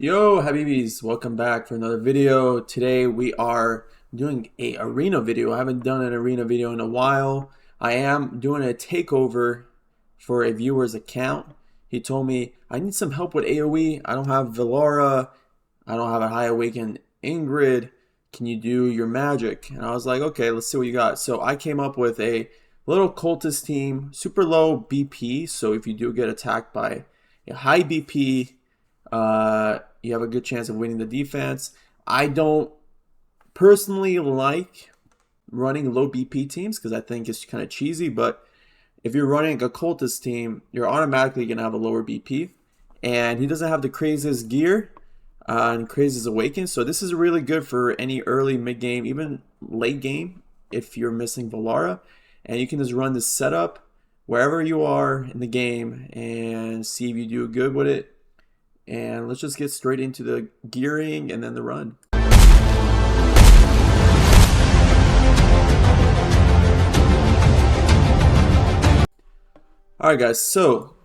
Yo, Habibis, welcome back for another video. Today we are doing a arena video. I haven't done an arena video in a while. I am doing a takeover for a viewer's account. He told me I need some help with AOE. I don't have Velara. I don't have a High Awakened Ingrid. Can you do your magic? And I was like, okay, let's see what you got. So I came up with a little cultist team, super low BP. So if you do get attacked by a high BP, you have a good chance of winning the defense. I don't personally like running low BP teams because I think it's kind of cheesy, but if you're running a cultist team, you're automatically going to have a lower BP. And he doesn't have the craziest gear and craziest awaken, so this is really good for any early, mid-game, even late game if you're missing Velara. And you can just run this setup wherever you are in the game and see if you do good with it. And let's just get straight into the gearing and then the run. Alright guys, so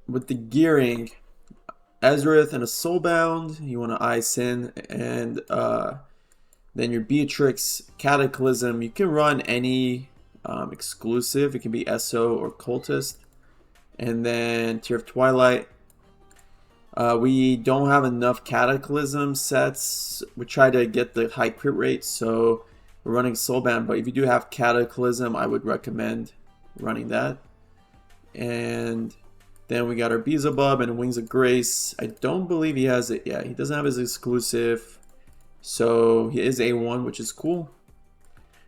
with the gearing, Ezareth and a Soulbound, you want to ice in, and then your Beatrix, Cataclysm. You can run any exclusive, it can be SO or Cultist. And then Tear of Twilight. We don't have enough Cataclysm sets. We try to get the high crit rate, so we're running Soulbound. But if you do have Cataclysm, I would recommend running that. And then we got our Beelzebub and Wings of Grace. I don't believe he has it. Yeah, he doesn't have his exclusive. So he is A1, which is cool.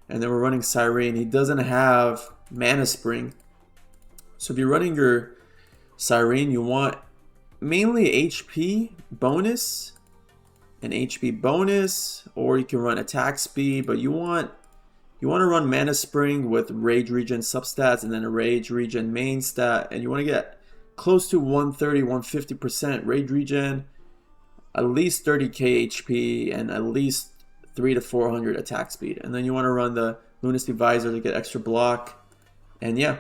And then we're running Siren. He doesn't have Mana Spring. So if you're running your Siren, you want mainly HP bonus and HP bonus, or you can run attack speed, but you want to run Mana Spring with Rage Regen substats and then a Rage Regen main stat, and you want to get close to 130, 150% Rage Regen, at least 30k HP, and at least 300 to 400 attack speed. And then you want to run the Lunacy Visor to get extra block, and yeah.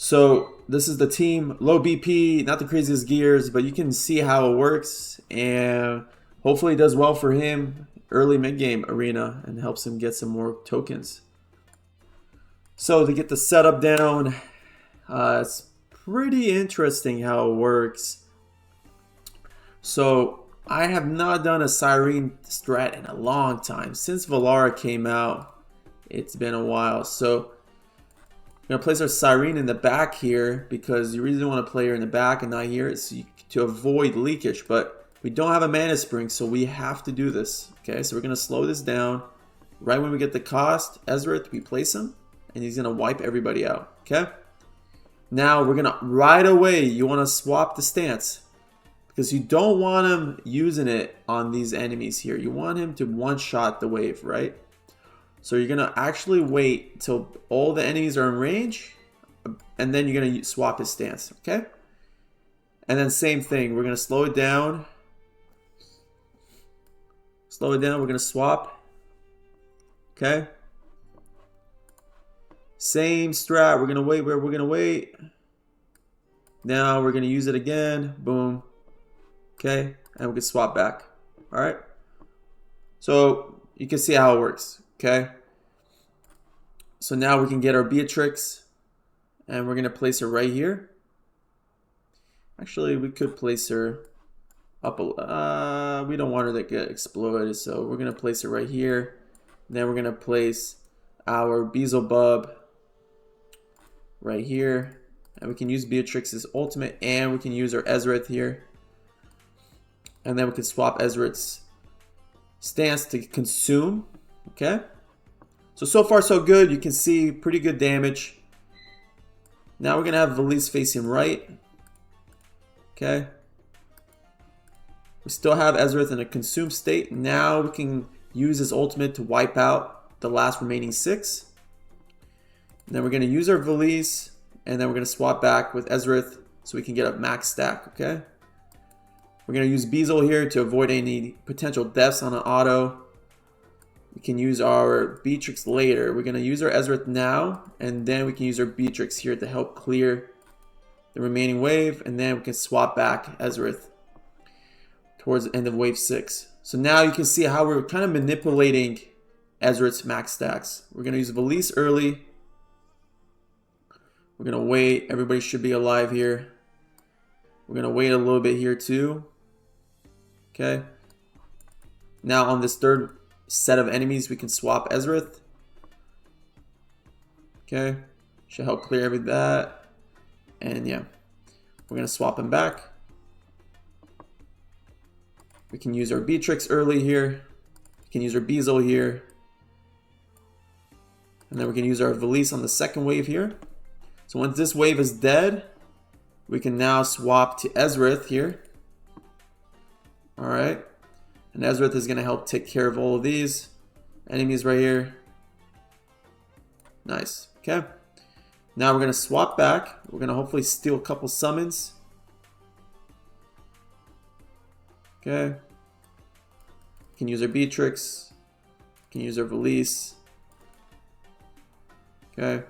So this is the team, low BP, not the craziest gears, but you can see how it works, and hopefully it does well for him early mid-game arena and helps him get some more tokens. So to get the setup down, it's pretty interesting how it works. So I have not done a Siren strat in a long time. Since Velara came out, it's been a while. So we're going to place our Siren in the back here because you really want to play her in the back and not here to avoid leakage. But we don't have a Mana Spring, so we have to do this. Okay, so we're going to slow this down. Right when we get the cost, Ezareth, we place him, and he's going to wipe everybody out. Okay? Now, we're going to, right away, you want to swap the stance because you don't want him using it on these enemies here. You want him to one-shot the wave, right? So you're going to actually wait till all the enemies are in range, and then you're going to swap his stance, okay? And then same thing, we're going to slow it down. Slow it down, we're going to swap. Okay? Same strat, we're going to wait where we're going to wait. Now we're going to use it again, boom. Okay? And we can swap back, all right? So you can see how it works. Okay, so now we can get our Beatrix, and we're going to place her right here. Actually, we could place her up we don't want her to get exploded, so we're going to place her right here. Then we're going to place our Beelzebub right here, and we can use Beatrix's ultimate, and we can use our Ezareth here. And then we can swap Ezareth's stance to consume. Okay, so far so good. You can see pretty good damage. Now we're gonna have Valise facing right. Okay, we still have Ezareth in a consume state. Now we can use his ultimate to wipe out the last remaining 6. And then we're gonna use our Valise, and then we're gonna swap back with Ezareth so we can get a max stack. Okay, we're gonna use Beelzebub here to avoid any potential deaths on an auto. We can use our Beatrix later. We're going to use our Ezareth now, and then we can use our Beatrix here to help clear the remaining wave, and then we can swap back Ezareth towards the end of wave 6. So now you can see how we're kind of manipulating Ezareth's max stacks. We're going to use Valise early. We're going to wait. Everybody should be alive here. We're going to wait a little bit here too. Okay. Now on this third set of enemies, we can swap Ezareth. Okay. Should help clear every that. And yeah, we're going to swap him back. We can use our Beatrix early here. We can use our Beazle here. And then we can use our Valise on the second wave here. So once this wave is dead, we can now swap to Ezareth here. Alright. And Ezareth is going to help take care of all of these enemies right here. Nice. Okay. Now we're going to swap back. We're going to hopefully steal a couple summons. Okay. We can use our Beatrix. We can use our Valise. Okay.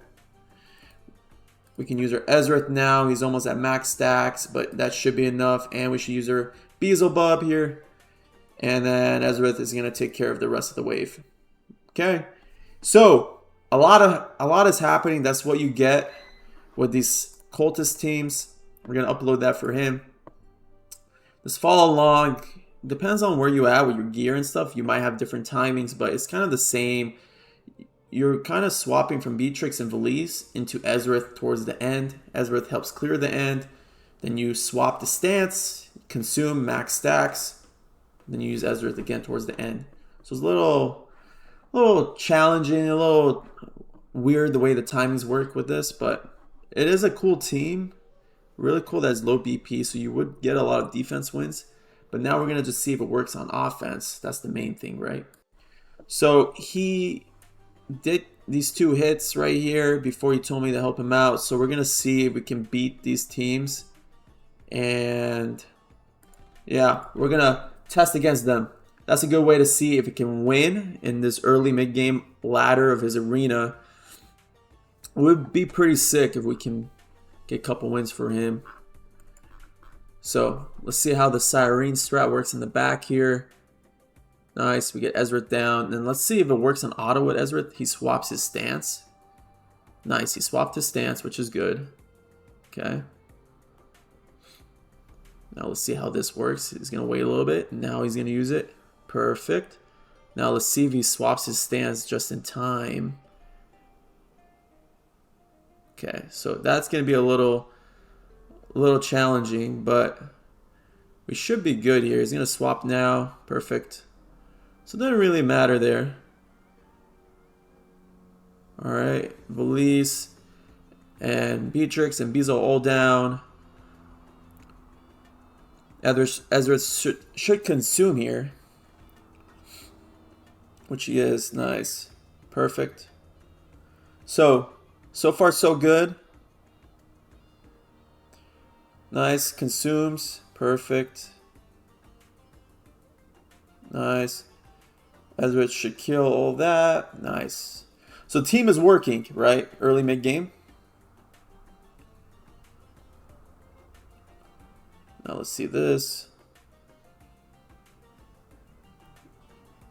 We can use our Ezareth now. He's almost at max stacks, but that should be enough. And we should use our Beelzebub here. And then Ezareth is going to take care of the rest of the wave. Okay. So, a lot is happening. That's what you get with these cultist teams. We're going to upload that for him. Just follow along. Depends on where you're at with your gear and stuff. You might have different timings, but it's kind of the same. You're kind of swapping from Beatrix and Valise into Ezareth towards the end. Ezareth helps clear the end. Then you swap the stance, consume max stacks. Then you use Ezareth again towards the end. So it's a little challenging, a little weird the way the timings work with this, but it is a cool team. Really cool that it's low BP, so you would get a lot of defense wins. But now we're going to just see if it works on offense. That's the main thing, right? So he did these 2 hits right here before he told me to help him out. So we're going to see if we can beat these teams. And yeah, we're going to test against them. That's a good way to see if he can win in this early mid-game ladder of his arena. It would be pretty sick if we can get a couple wins for him. So let's see how the Siren strat works in the back here. Nice, we get Ezareth down. And let's see if it works on auto with Ezareth. He swaps his stance. Nice, he swapped his stance, which is good. Okay. Now let's see how this works. He's going to wait a little bit. Now he's going to use it. Perfect. Now let's see if he swaps his stance just in time. Okay, so that's going to be a little challenging, but we should be good here. He's going to swap now. Perfect. So it doesn't really matter there. Alright, Valise and Beatrix and Beazle all down. Ezareth should consume here, which he is. Nice. Perfect. So far so good. Nice. Consumes. Perfect. Nice. Ezareth should kill all that. Nice. So the team is working, right? Early mid-game. Now let's see this.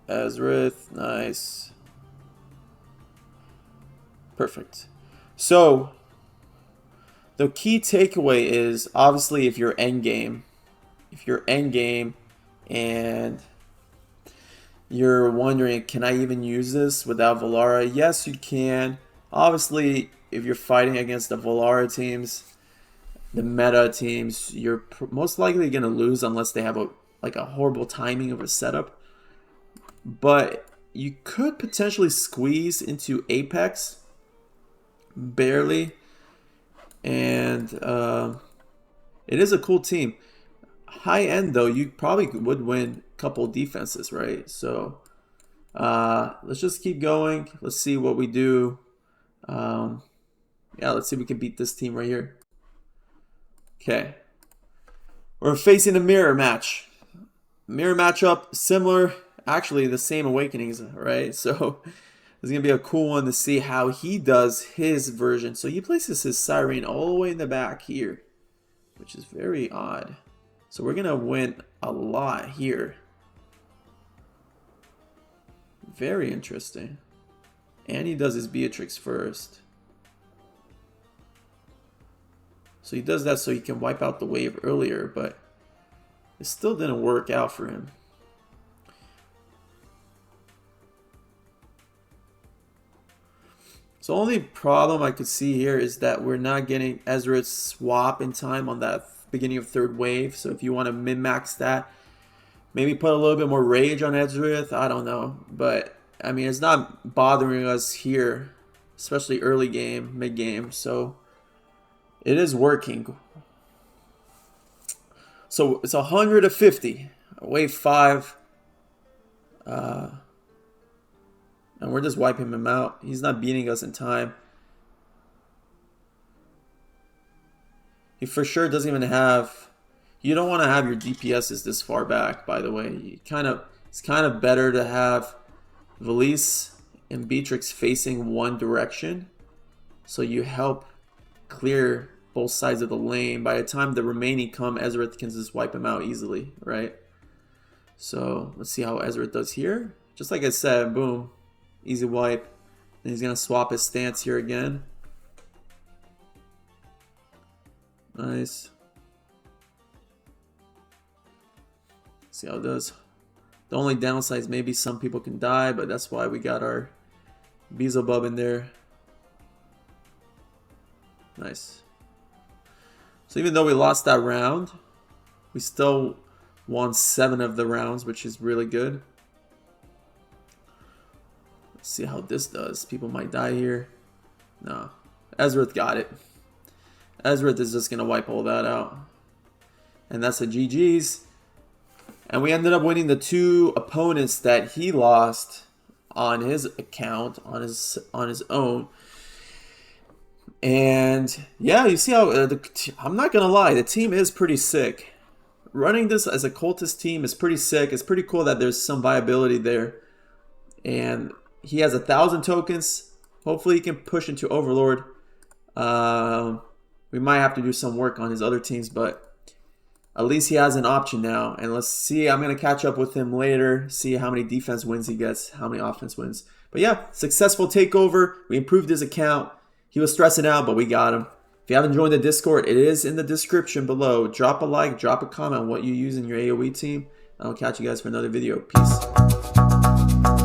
Ezareth. Nice. Perfect. So the key takeaway is obviously if you're endgame and you're wondering, can I even use this without Valara? Yes, you can. Obviously, if you're fighting against the Valara teams, the meta teams, you're most likely going to lose unless they have a horrible timing of a setup. But you could potentially squeeze into Apex, barely. And it is a cool team. High end though, you probably would win a couple defenses, right? So let's just keep going. Let's see what we do. Yeah, let's see if we can beat this team right here. Okay, we're facing a mirror match. Mirror matchup, similar, actually the same awakenings, right? So it's gonna be a cool one to see how he does his version. So he places his Siren all the way in the back here, which is very odd. So we're gonna win a lot here. Very interesting. And he does his Beatrix first. So he does that so he can wipe out the wave earlier, but it still didn't work out for him. So the only problem I could see here is that we're not getting Ezareth's swap in time on that beginning of third wave. So if you want to min-max that, maybe put a little bit more rage on Ezareth. I don't know. But, I mean, it's not bothering us here, especially early game, mid-game. So it is working. So it's 150. Wave 5. And we're just wiping him out. He's not beating us in time. He for sure doesn't even have... You don't want to have your DPSs this far back, by the way. It's kind of better to have Valise and Beatrix facing one direction. So you help clear both sides of the lane. By the time the remaining come, Ezareth can just wipe him out easily, right? So let's see how Ezareth does here. Just like I said, boom. Easy wipe. And he's going to swap his stance here again. Nice. See how it does. The only downside is maybe some people can die, but that's why we got our Beelzebub in there. Nice. So even though we lost that round, we still won 7 of the rounds, which is really good. Let's see how this does. People might die here. No. Ezareth got it. Ezareth is just going to wipe all that out. And that's a GG's. And we ended up winning the 2 opponents that he lost on his account, on his own. And yeah, you see how I'm not gonna lie, the team is pretty sick. Running this as a cultist team is pretty sick. It's pretty cool that there's some viability there. And he has 1,000 tokens. Hopefully he can push into Overlord. We might have to do some work on his other teams, but at least he has an option now. And let's see, I'm going to catch up with him later, see how many defense wins he gets, how many offense wins. But yeah, successful takeover. We improved his account. He was stressing out, but we got him. If you haven't joined the Discord, it is in the description below. Drop a like, drop a comment on what you use in your AOE team. I'll catch you guys for another video. Peace.